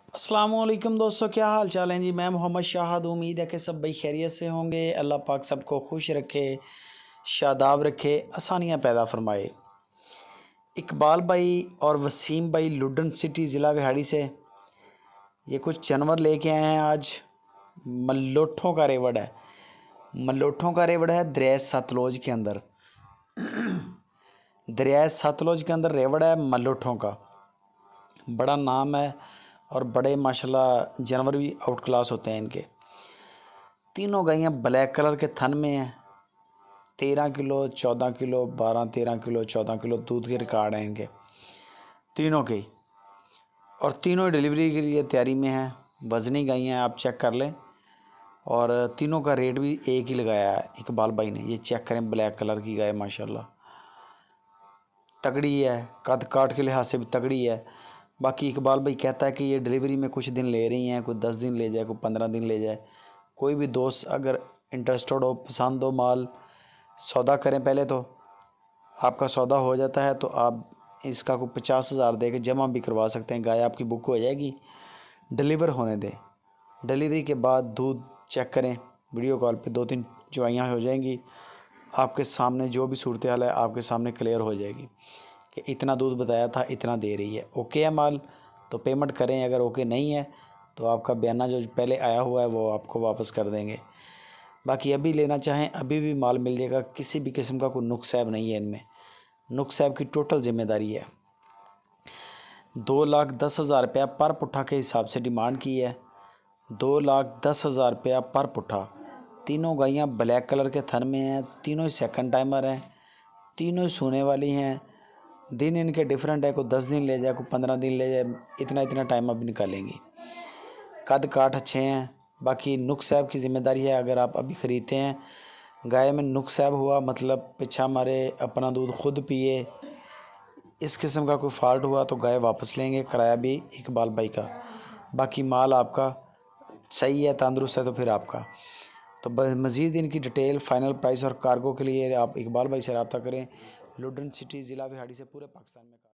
अस्सलामुअलैकुम दोस्तों, क्या हाल चाल हैं जी। मैं मोहम्मद शाहद। उम्मीद है कि सब भाई खैरियत से होंगे। अल्लाह पाक सबको खुश रखे, शादाब रखे, आसानियाँ पैदा फरमाए। इकबाल भाई और वसीम भाई लुडन सिटी ज़िला विहाड़ी से ये कुछ जानवर लेके आए हैं आज। मल्लोठों का रेवड़ है। मल्लोठों का रेवड़ है दरिया सतलुज के अंदर। दरिया सतलुज के अंदर रेवड़ है मल्लोठों का। बड़ा नाम है और बड़े माशाल्लाह जानवर भी आउट क्लास होते हैं इनके। तीनों गायें ब्लैक कलर के थन में हैं। 13 किलो 14 किलो 12-13 किलो 14 किलो दूध के रिकॉर्ड हैं इनके तीनों के। और तीनों डिलीवरी के लिए तैयारी में हैं। वज़नी गायें हैं, आप चेक कर लें। और तीनों का रेट भी एक ही लगाया है इकबाल भाई ने। ये चेक करें, ब्लैक कलर की गाय माशाल्लाह तगड़ी है, कद काट के लिहाज से भी तगड़ी है। बाकी इकबाल भाई कहता है कि ये डिलीवरी में कुछ दिन ले रही हैं, कोई 10 दिन ले जाए, कोई 15 दिन ले जाए। कोई भी दोस्त अगर इंटरेस्टेड हो, पसंद हो माल, सौदा करें। पहले तो आपका सौदा हो जाता है तो आप इसका कोई 50,000 दे के जमा भी करवा सकते हैं। गाय आपकी बुक हो जाएगी, डिलीवर होने दें। डिलीवरी के बाद दूध चेक करें, वीडियो कॉल पे 2-3 चुवाइयाँ हो जाएंगी। आपके सामने जो भी सूरत हाल है आपके सामने क्लियर हो जाएगी कि इतना दूध बताया था, इतना दे रही है। ओके है माल तो पेमेंट करें, अगर ओके नहीं है तो आपका बयाना जो पहले आया हुआ है वो आपको वापस कर देंगे। बाकी अभी लेना चाहें अभी भी माल मिल जाएगा। किसी भी किस्म का कोई नुकसैब नहीं है इनमें। नुकसैब की टोटल जिम्मेदारी है। 2,10,000 रुपया पर पुट्ठा के हिसाब से डिमांड की है। 2,10,000 रुपया पर पुट्ठा। तीनों गायें ब्लैक कलर के थन में हैं। तीनों ही सेकंड टाइमर हैं। तीनों ही सोने वाली हैं। दिन इनके डिफरेंट है, कोई 10 दिन ले जाए, कोई 15 दिन ले जाए, इतना इतना टाइम अब निकालेंगी। कद काठ अच्छे हैं। बाकी नुकसैब की ज़िम्मेदारी है। अगर आप अभी ख़रीदते हैं, गाय में नुकसैब हुआ मतलब पीछा मारे, अपना दूध खुद पिए, इस किस्म का कोई फॉल्ट हुआ तो गाय वापस लेंगे। किराया भी इकबाल भाई का। बाकी माल आपका सही है, तंदुरुस्त है तो फिर आपका। तो मज़ीद इनकी डिटेल, फाइनल प्राइस और कार्गो के लिए आप इकबाल भाई से रब्ता करें। लुडन सिटी ज़िला विहाड़ी से पूरे पाकिस्तान में।